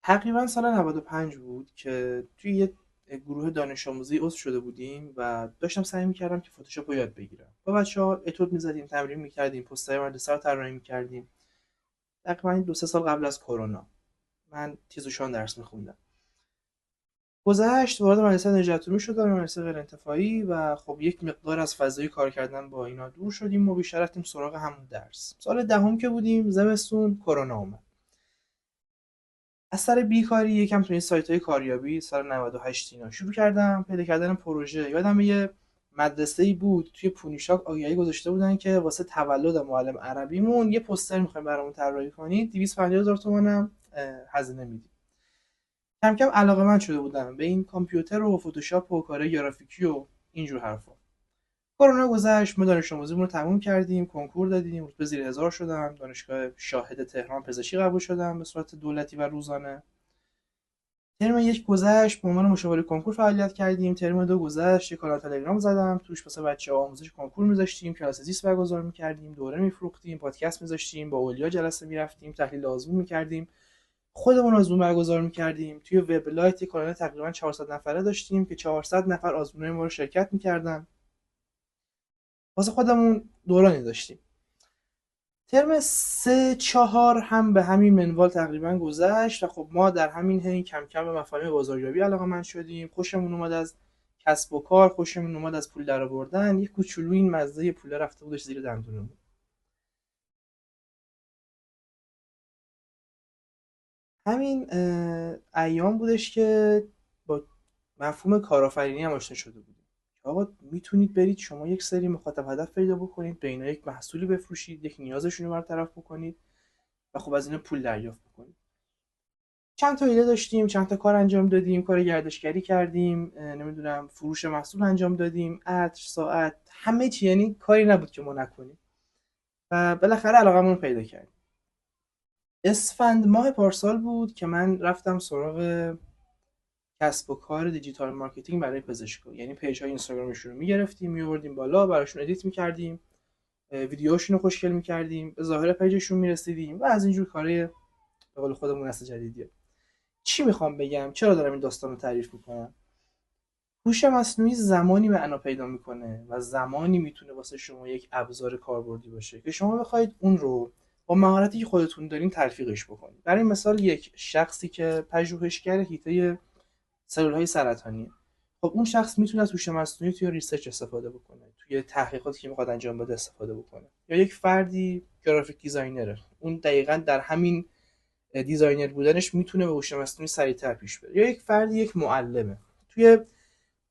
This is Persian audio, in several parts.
تقریبا سال 95 بود که توی یه گروه دانش آموزی عضو شده بودیم و داشتم سعی می‌کردم که فتوشاپ رو یاد بگیرم. با بچه‌ها اتود می‌زدیم، تمرین می‌کردیم، پست‌های مدرسه رو طراحی می‌کردیم. تقریبا 2-3 سال قبل از کرونا من تیز و شان درس می‌خوندم. گذشت وارد مدرسه نجات علومی شدم، مدرسه غیر انتفاعی، و خب یک مقدار از فضای کار کردن با اینا دور شدیم و بیشتر رفتیم سراغ همون درس. سال دهم که بودیم زمستون کرونا اومد. از سر بیکاری یکم تو این سایت‌های کاریابی سال 98 اینا شروع کردم پیدا کردن پروژه. یادم یه مدرسه‌ای بود توی پونیشاک آگهی گذاشته بودن که واسه تولد معلم عربیمون یه پوستر می‌خوایم برامون طراحی کنید، 250,000 تومانم هزینه میدید. کم کم علاقه‌مند شده بودم به این کامپیوتر و فتوشاپ و کارهای گرافیکی و اینجور حرفا. کرونا گذشت، ما دانش آموزیمون رو تموم کردیم، کنکور دادیم، رتبه زیر 1000 شدم، دانشگاه شاهد تهران پزشکی قبول شدم به صورت دولتی و روزانه. ترم یک گذشت، به عنوان مشاور کنکور فعالیت کردیم. ترم دو گذشت، یه کانال تلگرام زدم، توش واسه بچه‌ها آموزش کنکور می‌ذاشتیم، کلاس زیست برگزار می‌کردیم، دوره می‌فروختیم، پادکست می‌ذاشتیم، با اولیا جلسه می‌رفتیم، تحلیل آزمون می‌کردیم، خودمون آزمون برگزار می‌کردیم. توی وبلاایت کانال تقریبا 400 نفره داشتیم که 400 نفر آزمونای ما رو شرکت می‌کردن. واسه خودمون دورانی داشتیم. ترم 3-4 هم به همین منوال تقریبا گذشت و خب ما در همین حین کم کم به مفاهیم بازاریابی علاقه‌مند شدیم. خوشمون اومد از کسب و کار، خوشمون اومد از پول درآوردن. یه کوچولو این مزه پول رفته بودش زیر دندونمون. همین ایام بودش که با مفهوم کارآفرینی هم آشنا شده بودیم. آقا میتونید برید شما یک سری مخاطب هدف پیدا بکنید، به اینا یک محصولی بفروشید، یک نیازشون رو برطرف بکنید و خب از اینا پول دریافت بکنید. چند تا ایده داشتیم، چند تا کار انجام دادیم، کار گردشگری کردیم، نمیدونم فروش محصول انجام دادیم، عطر، ساعت، همه چی، یعنی کاری نبود که ما نکنیم. و بالاخره علاقمون رو پیدا کردیم. اسفند ماه پارسال بود که من رفتم سراغ کسب و کار دیجیتال مارکتینگ برای پزشکا. یعنی پیج های اینستاگرامشون رو میگرفتیم، میآوردیم بالا، براشون ادیت میکردیم، ویدیوهاشون رو خوشگل میکردیم، به ظاهر پیجشون میرسیدیم و از اینجور کارهای به قول خودمون نسل جدیدیه. چی میخوام بگم؟ چرا دارم این داستان رو تعریف میکنم؟ هوش مصنوعی زمانی معنا پیدا میکنه و زمانی میتونه واسه شما یک ابزار کاربردی باشه که شما بخواید اون رو با مهارتی که خودتون دارین تلفیقش بکنید. برای مثال یک شخصی که پژوهشگر حیطه سلولهای سرطانیه، خب اون شخص میتونه از هوش مصنوعی توی ریسرچ استفاده بکنه، توی تحقیقاتی که میخواد انجام بده استفاده بکنه. یا یک فردی گرافیک دیزاینره، اون دقیقاً در همین دیزاینر بودنش میتونه به هوش مصنوعی سریعتر پیش بره. یا یک فردی یک معلمه، توی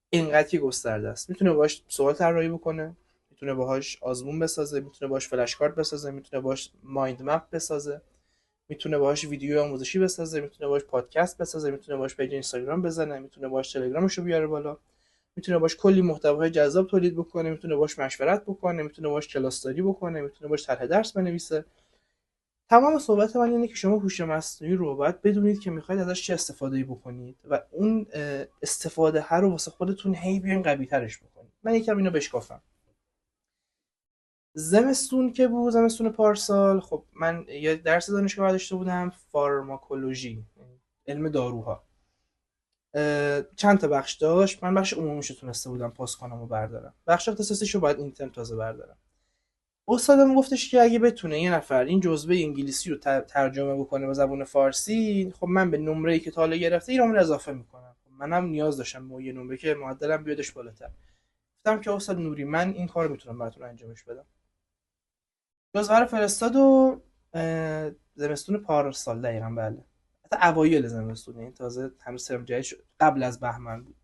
اینقدر که گسترده است، میتونه باهاش سوال طراحی بکنه، میتونه باهاش آزمون بسازه، میتونه باهاش فلش کارت بسازه، میتونه باهاش مایند مپ بسازه، میتونه باهاش ویدیو آموزشی بسازه، میتونه باهاش پادکست بسازه، میتونه باهاش پیج اینستاگرام بزنه، میتونه باهاش تلگرامشو بیاره بالا، میتونه باهاش کلی محتوای جذاب تولید بکنه، میتونه باهاش مشورت بکنه، میتونه باهاش کلاس بکنه، میتونه باهاش طرح درس بنویسه. تمام صحبت من اینه که شما هوش مصنوعی رو باید بدونید که میخواید ازش چه استفاده‌ای بکنید و اون استفاده هر رو واسه خودتون هی بیاین قوی ترش بکنید. من یکم اینو بشکافم. زمستون که بود، زمستون پارسال، خب من یه درس دانشگاه برداشته بودم، فارماکولوژی، علم داروها. چند تا بخش داشت، من بخش عمومیش رو تونسته بودم پاس کنم و بردارم، بخش اختصاصیش رو باید اینترن تازه بردارم. استادم گفتش که اگه بتونه یه نفر این جزوه انگلیسی رو ترجمه بکنه به زبان فارسی، خب من به نمره‌ای که تا حالا گرفته یه نمره اضافه میکنم. خب منم نیاز داشتم به یه نمره که معدلم بیادش بالاتر. گفتم که استاد نوری، من این کارو میتونم براتون انجامش بدم. جزوه رو فرستاد و زمستون پارسال دقیقاً، بله، حتی اوایل زمستون، این تازه هنوز ترم جدید شد، قبل از بهمن بود.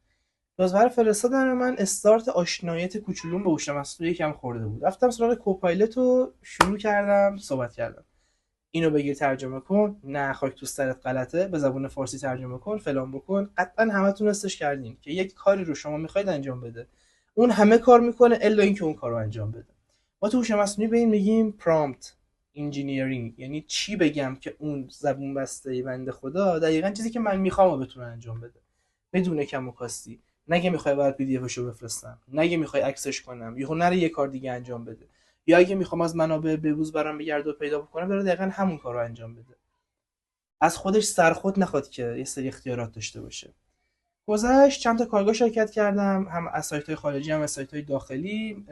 جزوه رو فرستادن و من استارت آشناییت کوچولوم به هوش مصنوعی یکم خورده بود. رفتم سراغ کوپایلوت و شروع کردم صحبت کردم. اینو بگیر ترجمه کن، نه خاک تو سرت غلطه، به زبان فارسی ترجمه کن، فلان بکن. قطعا همتون استش کردین که یک کاری رو شما میخواید انجام بده، اون همه کار میکنه الا اینکه اون کارو انجام بده. ما تو هوش مصنوعی به این میگیم پرامپت انجینیرینگ، یعنی چی بگم که اون زبون بسته بنده خدا دقیقاً چیزی که من میخوام بتونه انجام بده، بدون کم و کاستی. نگه میخوای برات پی دی افشو بفرستم، نگه میخوای عکسش کنم، یهو نره یه کار دیگه انجام بده، یا اگه میخوام از منابع به‌روز برام بگرده و پیدا بکنم، داره دقیقاً همون کارو انجام بده. از خودش سرخود نخواد که یه سری اختیارات داشته باشه. گذشت چند تا کارگاه شرکت کردم، هم از سایت‌های خارجی هم از سایت‌های داخلی.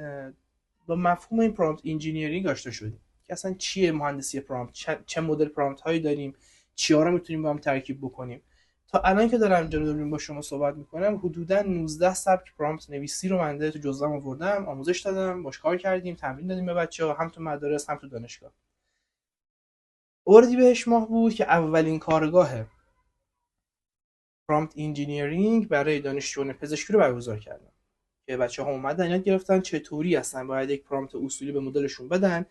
با مفهوم این پرامپت انجینیرینگ آشنا شدیم که اصلا چیه مهندسی پرامپت، چه مدل پرامپت هایی داریم، چیا رو میتونیم با هم ترکیب بکنیم. تا الان که دارم جلو با شما صحبت میکنم حدودا 19 سبک پرامپت نویسی رو من تو جزوه‌ام آوردم، آموزش دادم، باش کار کردیم، تمرین دادیم به بچه‌ها، هم تو مدارس هم تو دانشگاه. اردیبهشت ماه بود که اولین کارگاه پرامپت انجینیرینگ برای دانشجویان پزشکی رو برگزار کردم که بچه‌ها اومدن یاد گرفتن چطوری هستن باید یک پرامپت اصولی به مدلشون بدن.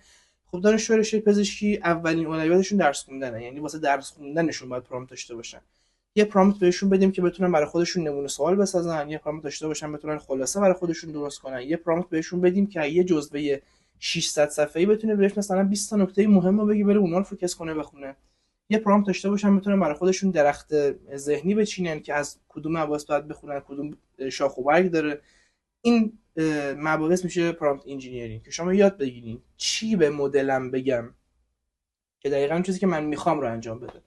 خب دانشجو رشته پزشکی اولین اولویتشون درس خوندنه، یعنی واسه درس خوندنشون باید پرامپت داشته باشن. یه پرامپت بهشون بدیم که بتونن برای خودشون نمونه سوال بسازن، یه پرامپت داشته باشن بتونن خلاصه برای خودشون درست کنن، یه پرامپت بهشون بدیم که یه جزوه 600 صفحه‌ای بتونه بهش مثلا 20 تا نکته مهم رو بگه بره اونها رو فوکس کنه بخونه. یه پرامپت داشته باشن بتونن برای خودشون درخت ذهنی بچینن که از کدوم مباحث باید بخونن، کدوم شاخ و برگ داره. این مباحث میشه پرامپت انجینیرینگ که شما یاد بگیرین چی به مدلم بگم که دقیقاً اون چیزی که من میخوام رو انجام بده.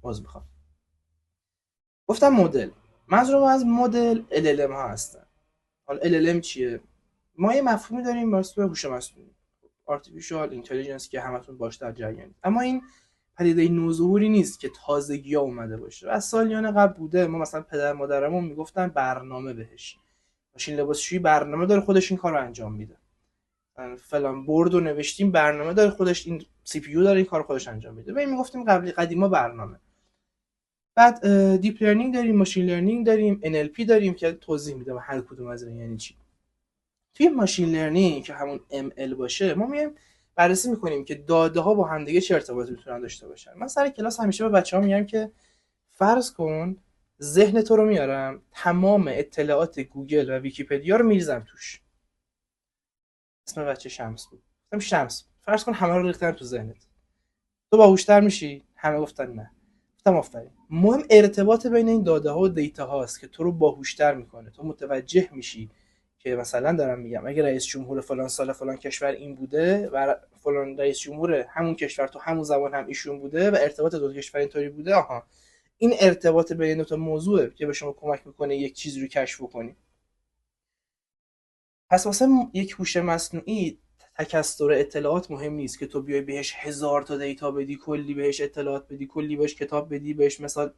میخوام گفتم مدل، منظورم از مدل LLM ها هستن. حالا LLM چیه؟ ما یه مفهومی داریم واسه هوش مصنوعی، artificial intelligence که همتون باش در جریانید، اما این پدیده نوظهوری نیست که تازگی ها اومده باشه. از سالیان قبل بوده. ما مثلا پدر مادرمون میگفتن برنامه بهش، ماشین لباسشویی برنامه داره خودش این کار رو انجام میده، فلان برد رو نوشتیم برنامه داره خودش، این سی پی یو داره این کار خودش انجام میده. ما میگفتیم قبلی قدیما برنامه. بعد دیپ لرنینگ داریم، ماشین لرنینگ داریم، NLP داریم که توضیح میدم هر کدوم از این یعنی چی. توی ماشین لرنینگ که همون ML باشه، ما میایم بررسی میکنیم که داده ها با هم دیگه چه ارتباطی میتونن داشته باشن. من سر کلاس همیشه به بچه‌ها میگم که فرض کن ذهن تو رو میارم، تمام اطلاعات گوگل و ویکی‌پدیا رو میریزم توش. اسم بچه شمس بود. گفتم شمس، فرض کن همه رو ریختم تو ذهنت، تو باهوشتر میشی؟ همه گفتن نه. گفتم آفرین. مهم ارتباط بین این داده ها و دیتا هاست که تو رو باهوشتر میکنه. تو متوجه میشی که مثلا دارم میگم اگه رئیس جمهور فلان سال فلان کشور این بوده و فلان رئیس جمهور همون کشور تو همون زمان هم ایشون بوده و ارتباط دو کشور اینطوری بوده، آها این ارتباط بین دو تا موضوعه که به شما کمک میکنه یک چیزی رو کشف کنی. پس واسه یک هوش مصنوعی تکثر اطلاعات مهم نیست که تو بیای بهش 1000 تا دیتا بدی، کلی بهش اطلاعات بدی، کلی بهش کتاب بدی، بهش مثال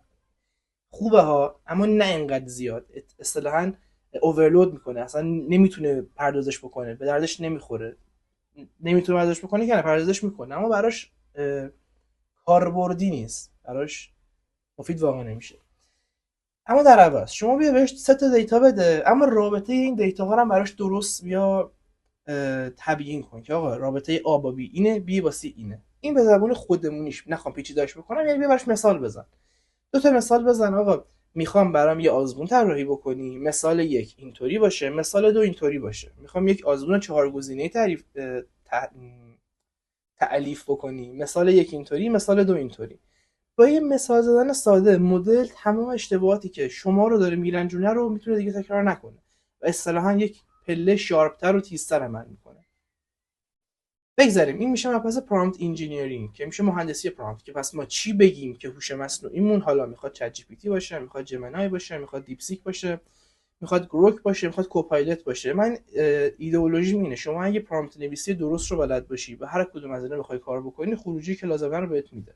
خوبه ها، اما نه اینقدر زیاد. اصطلاحاً اوورلود میکنه، اصلا نمیتونه پردازش بکنه، به دردش نمیخوره. نمیتونه پردازش بکنه که نه پردازش میکنه اما براش کاربردی نیست، براش مفید واقع نمیشه. اما در عوض شما بیا بهش 3 تا دیتا بده، اما رابطه این دیتا ها رو براش درست بیا تبیین کن که آقا رابطه آ با بی اینه، بی با سی اینه. این به زبون خودمونیش نخوام پیچیده‌اش بکنم، یعنی بیا براش مثال بزن. 2 تا مثال بزن. آقا میخوام برام یه آزمون طراحی بکنی، مثال 1 اینطوری باشه، مثال 2 اینطوری باشه. میخوام یک آزمون 4 گزینه‌ای تعریف بکنی، مثال 1 اینطوری، مثال 2 اینطوری. با یه مثال زدن ساده مدل تمام اشتباهاتی که شما رو داره میرنجونه رو میتونه دیگه تکرار نکنه و اصطلاحا یک پله شارپتر و تیزتر عمل میکنه. بگذاریم این میشه مبحث پرامپت انجینیرینگ که میشه مهندسی پرامپت، که پس ما چی بگیم که هوش مصنوعیمون حالا میخواد چت جی پی تی باشه، میخواد جمنای باشه، میخواد دیپ سیک باشه، میخواد گروک باشه، میخواد کوپایلوت باشه. من ایدئولوژی اینه شما اگه پرامپت نویسی درست رو بلد باشی و هر کدوم از اینا بخوای کار بکنی، خروجی که لازمه رو بهت میده.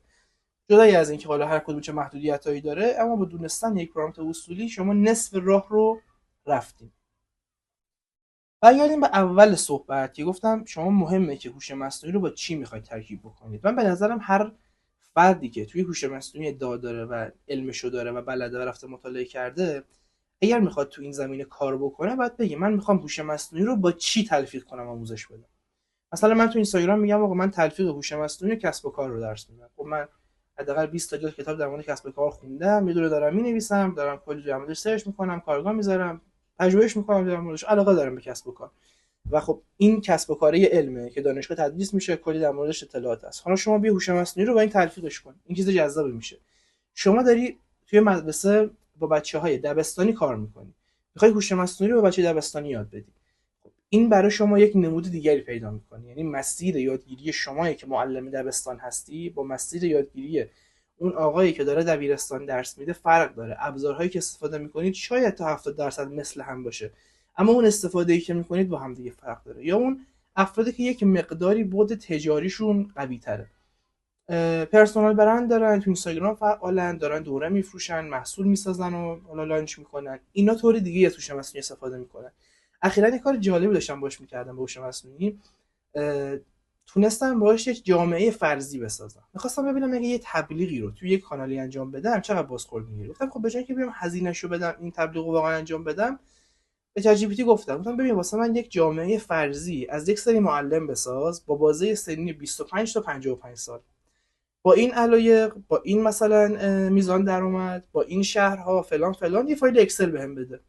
جدای از اینکه حالا هر کدوم چه محدودیتایی داره، اما با دونستن یک پرامپت اصولی شما نصف راه رو رفتیم. برگردیم به اول صحبت که گفتم شما مهمه که هوش مصنوعی رو با چی میخواید ترکیب بکنید. من به نظرم هر فردی که توی هوش مصنوعی ادعا داره و علمشو داره و بلده و رفته مطالعه کرده، اگر میخواد تو این زمینه کار بکنه باید بگه من میخوام هوش مصنوعی رو با چی تلفیق کنم آموزش بدم. مثلا من تو اینستاگرام میگم آقا من تلفیق هوش مصنوعی و کسب و کار رو درس میدم. خب من حداقل 20 تا جلد کتاب در مورد کسب و کار خوندم، یه دونه دارم مینویسم، دارم کلی در موردش سرچ میکنم، کارگاه میذارم، پژوهش میکنم در موردش، علاقه دارم به کسب و کار. و خب این کسب و کاری علمه که دانشگاه تدریس میشه، کلی در موردش اطلاعات هست. حالا شما بیا هوش مصنوعی رو با این تلفیقش کن، این چیز جذابی میشه. شما داری توی مدرسه با بچه‌های دبستانی کار میکنی، میخوای هوش مصنوعی رو با بچه دبستانی یاد بدی. این برای شما یک نمود دیگری پیدا میکنه. یعنی مسیر یادگیری شمایی که معلم دبستان هستی با مسیر یادگیری اون آقایی که داره دبیرستان درس میده فرق داره. ابزارهایی که استفاده میکنید شاید تا 70% مثل هم باشه، اما اون استفاده‌ای که میکنید با هم دیگه فرق داره. یا اون افرادی که یک مقداری بعد تجاریشون قوی تره، پرسونال برند دارن، تو اینستاگرام فعالن، دارن دوره میفروشن، محصول میسازن و حالا لانچ میکنن، اینا طور دیگه از هوش مصنوعی استفاده میکنن. اخیرا یه کار جالبی داشتم باش میکردم با هوش مصنوعی، تونستم باهاش یک جامعه فرضی بسازم. میخواستم ببینم اگه یه تبلیغی رو توی یک کانالی انجام بدم چقدر بازخورد میگیره. گفتم خب به جای اینکه بیام هزینه‌شو بدم این تبلیغ رو واقعا انجام بدم، به چت جی پی تی گفتم ببین واسه من یک جامعه فرضی از یک سری معلم بساز با بازه سنی 25 تا 55 سال، با این علایق، با این مثلا میزان درآمد، با این شهرها فلان فلان، یه فایل اکسل بهم بده.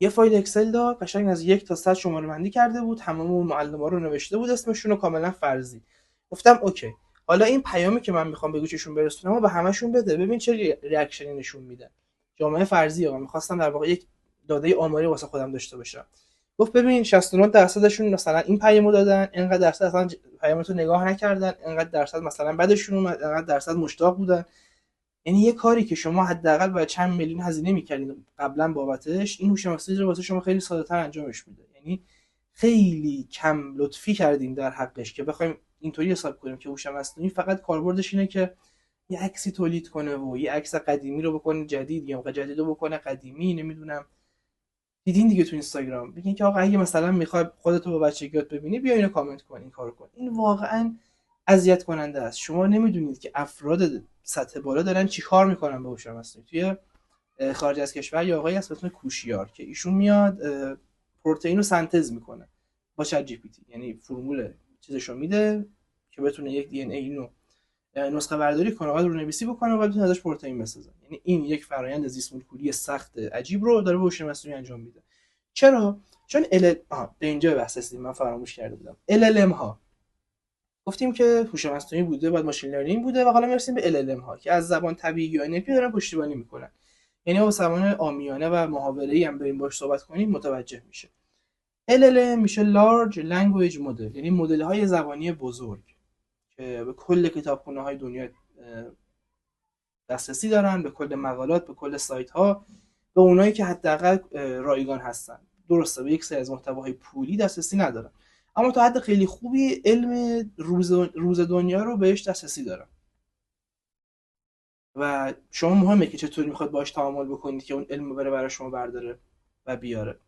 یه فایل اکسل داد قشنگ از 1 تا 100 شماره بندی کرده بود، تمام اون معلم‌ها رو نوشته بود اسمشون رو کاملا فرضی. گفتم اوکی، حالا این پیامی که من میخوام به گوششون برسونم و به همشون بده، ببین چه ریاکشنی نشون میده. جامعه فرضی ها، میخواستم در واقع یک داده آماری واسه خودم داشته باشم. گفت ببین 69 درصدشون مثلا این پیامو دادن، اینقدر درصد اصلا پیامتو نگاه نکردن، اینقدر درصد مثلا بعدشون اومد، اینقدر درصد مشتاق بودن. یعنی یه کاری که شما حداقل باید چند میلیون هزینه میکردین قبلا بابتش، این هوش مصنوعی رو واسه شما خیلی ساده‌تر انجامش میده. یعنی خیلی کم لطفی کردیم در حقش که بخوایم اینطوری حساب کنیم که هوش مصنوعی فقط کاربردش اینه که یه عکسی تولید کنه و یه عکس قدیمی رو بکنه جدید، یا جدید رو بکنه قدیمی. نمیدونم دیدین دیگه تو اینستاگرام بگین که آقا اگه مثلا میخوای خودت رو با بچگیات ببینی بیا اینو کامنت کن، این کارو کن. این واقعا اذیت کننده است. شما نمیدونید که افراد سطح بالا دارن چیکار میکنن به هوش مصنوعی. توی خارج از کشور یا آقایی هست به اسم کوشیار که ایشون میاد پروتئین رو سنتز میکنه با چت جی پی تی. یعنی فرمول چیزشو میده که بتونه یک دی ان ای اینو نسخه برداری کنه، بعد رونویسی بکنه و بعد بتونه ازش پروتئین بسازه. یعنی این یک فرآیند زیست مولکولی سخت عجیب رو داره به هوش مصنوعی انجام میده. چرا؟ چون به اینجا بحث رسیدیم، من فراموش کرده بودم. LLM ها گفتیم که هوش مصنوعی بوده، بعد ماشین لرنینگ بوده، و حالا میرسیم به LLM ها که از زبان طبیعی یا NLP دارن پشتیبانی میکنن. یعنی با زبان عامیانه و محاوره‌ای هم بریم باش صحبت کنیم متوجه میشه. LLM میشه Large Language Model، یعنی مدل‌های زبانی بزرگ که به کل کتابخونه‌های دنیا دسترسی دارن، به کل مقالات، به کل سایت‌ها، به اونایی که حداقل رایگان هستن. درسته به یک سری از محتواهای پولی دسترسی ندارن، اما تا حد خیلی خوبی علم روز دنیا رو بهش دسترسی دارن. و شما مهمه که چطوری میخواد باش تعامل بکنید که اون علم رو بره برای شما برداره و بیاره.